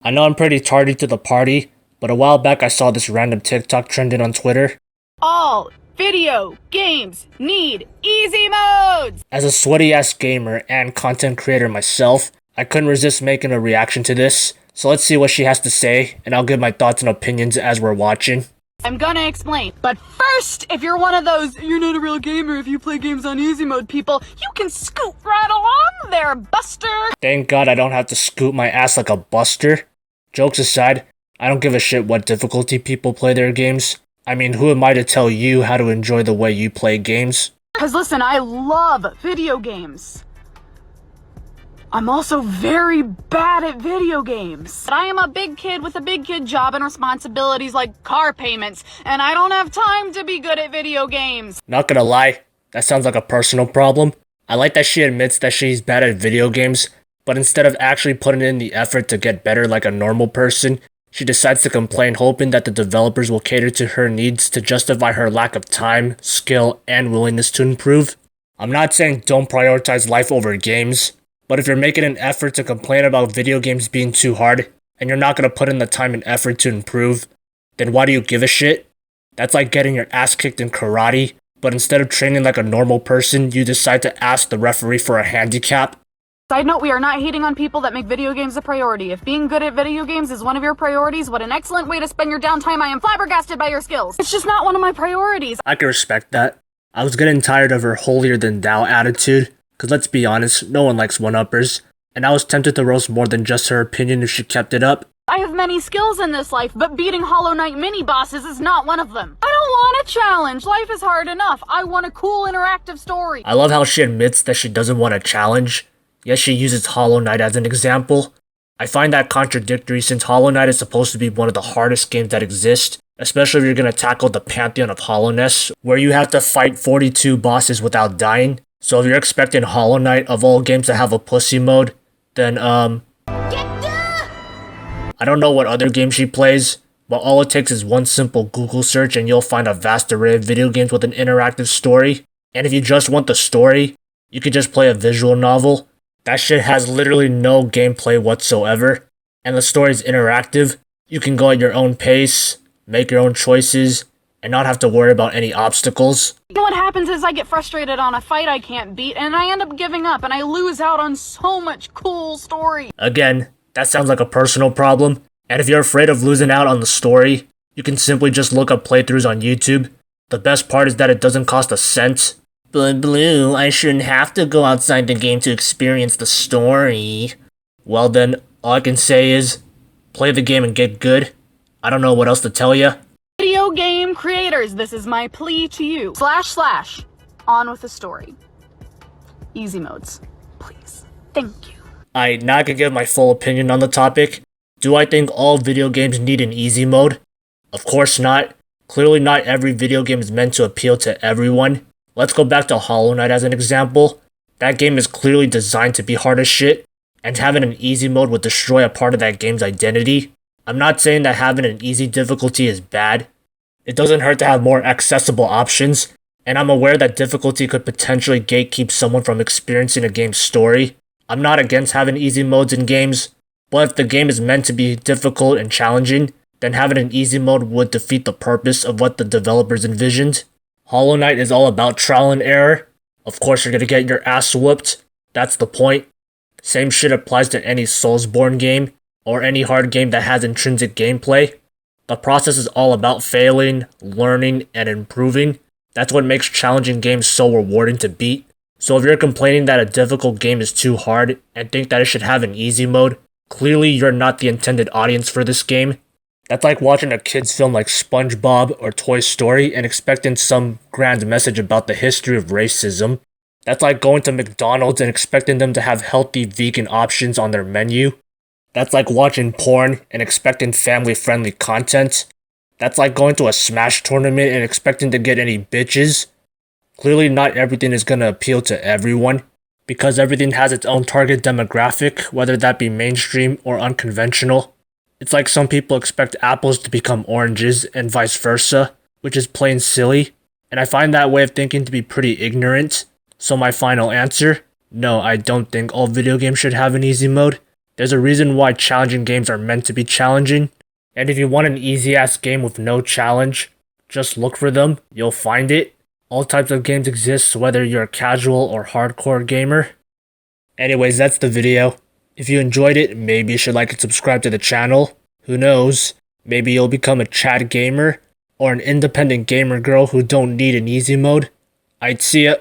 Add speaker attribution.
Speaker 1: I know I'm pretty tardy to the party, but a while back I saw this random TikTok trending on Twitter.
Speaker 2: All video games need easy modes!
Speaker 1: As a sweaty ass gamer and content creator myself, I couldn't resist making a reaction to this, so let's see what she has to say, and I'll give my thoughts and opinions as we're watching.
Speaker 2: I'm gonna explain. But first, if you're one of those "you're not a real gamer if you play games on easy mode" people, you can scoot right along there, Buster!
Speaker 1: Thank God I don't have to scoot my ass like a buster. Jokes aside, I don't give a shit what difficulty people play their games. I mean, who am I to tell you how to enjoy the way you play games?
Speaker 2: Cause listen, I love video games. I'm also very bad at video games. But I am a big kid with a big kid job and responsibilities like car payments, and I don't have time to be good at video games.
Speaker 1: Not gonna lie, that sounds like a personal problem. I like that she admits that she's bad at video games, but instead of actually putting in the effort to get better like a normal person, she decides to complain, hoping that the developers will cater to her needs to justify her lack of time, skill, and willingness to improve. I'm not saying don't prioritize life over games, but if you're making an effort to complain about video games being too hard, and you're not gonna put in the time and effort to improve, then why do you give a shit? That's like getting your ass kicked in karate, but instead of training like a normal person, you decide to ask the referee for a handicap.
Speaker 2: Side note, we are not hating on people that make video games a priority. If being good at video games is one of your priorities, what an excellent way to spend your downtime. I am flabbergasted by your skills. It's just not one of my priorities.
Speaker 1: I can respect that. I was getting tired of her holier-than-thou attitude, cause let's be honest, no one likes one-uppers, and I was tempted to roast more than just her opinion if she kept it up.
Speaker 2: I have many skills in this life, but beating Hollow Knight mini-bosses is not one of them. I don't want a challenge. Life is hard enough. I want a cool interactive story.
Speaker 1: I love how she admits that she doesn't want a challenge. Yes, she uses Hollow Knight as an example. I find that contradictory since Hollow Knight is supposed to be one of the hardest games that exist, especially if you're gonna tackle the pantheon of hollowness, where you have to fight 42 bosses without dying. So if you're expecting Hollow Knight of all games to have a pussy mode, then I don't know what other game she plays, but all it takes is one simple Google search and you'll find a vast array of video games with an interactive story. And if you just want the story, you could just play a visual novel. That shit has literally no gameplay whatsoever, and the story is interactive. You can go at your own pace, make your own choices, and not have to worry about any obstacles.
Speaker 2: What happens is I get frustrated on a fight I can't beat, and I end up giving up, and I lose out on so much cool story.
Speaker 1: Again, that sounds like a personal problem, and if you're afraid of losing out on the story, you can simply just look up playthroughs on YouTube. The best part is that it doesn't cost a cent. But Blue, I shouldn't have to go outside the game to experience the story. Well then, all I can say is, play the game and get good. I don't know what else to tell ya.
Speaker 2: Video game creators, this is my plea to you. // on with the story. Easy modes, please. Thank you.
Speaker 1: Now I can give my full opinion on the topic. Do I think all video games need an easy mode? Of course not. Clearly not every video game is meant to appeal to everyone. Let's go back to Hollow Knight as an example. That game is clearly designed to be hard as shit, and having an easy mode would destroy a part of that game's identity. I'm not saying that having an easy difficulty is bad. It doesn't hurt to have more accessible options, and I'm aware that difficulty could potentially gatekeep someone from experiencing a game's story. I'm not against having easy modes in games, but if the game is meant to be difficult and challenging, then having an easy mode would defeat the purpose of what the developers envisioned. Hollow Knight is all about trial and error. Of course you're gonna get your ass whooped. That's the point. Same shit applies to any Soulsborne game, or any hard game that has intrinsic gameplay. The process is all about failing, learning, and improving. That's what makes challenging games so rewarding to beat. So if you're complaining that a difficult game is too hard, and think that it should have an easy mode, clearly you're not the intended audience for this game. That's like watching a kid's film like SpongeBob or Toy Story and expecting some grand message about the history of racism. That's like going to McDonald's and expecting them to have healthy vegan options on their menu. That's like watching porn and expecting family-friendly content. That's like going to a Smash tournament and expecting to get any bitches. Clearly not everything is gonna appeal to everyone, because everything has its own target demographic, whether that be mainstream or unconventional. It's like some people expect apples to become oranges and vice versa, which is plain silly, and I find that way of thinking to be pretty ignorant. So my final answer, no, I don't think all video games should have an easy mode. There's a reason why challenging games are meant to be challenging. And if you want an easy ass game with no challenge, just look for them, you'll find it. All types of games exist, whether you're a casual or hardcore gamer. Anyways, that's the video. If you enjoyed it, maybe you should like and subscribe to the channel. Who knows? Maybe you'll become a chat gamer or an independent gamer girl who don't need an easy mode. I'd see ya.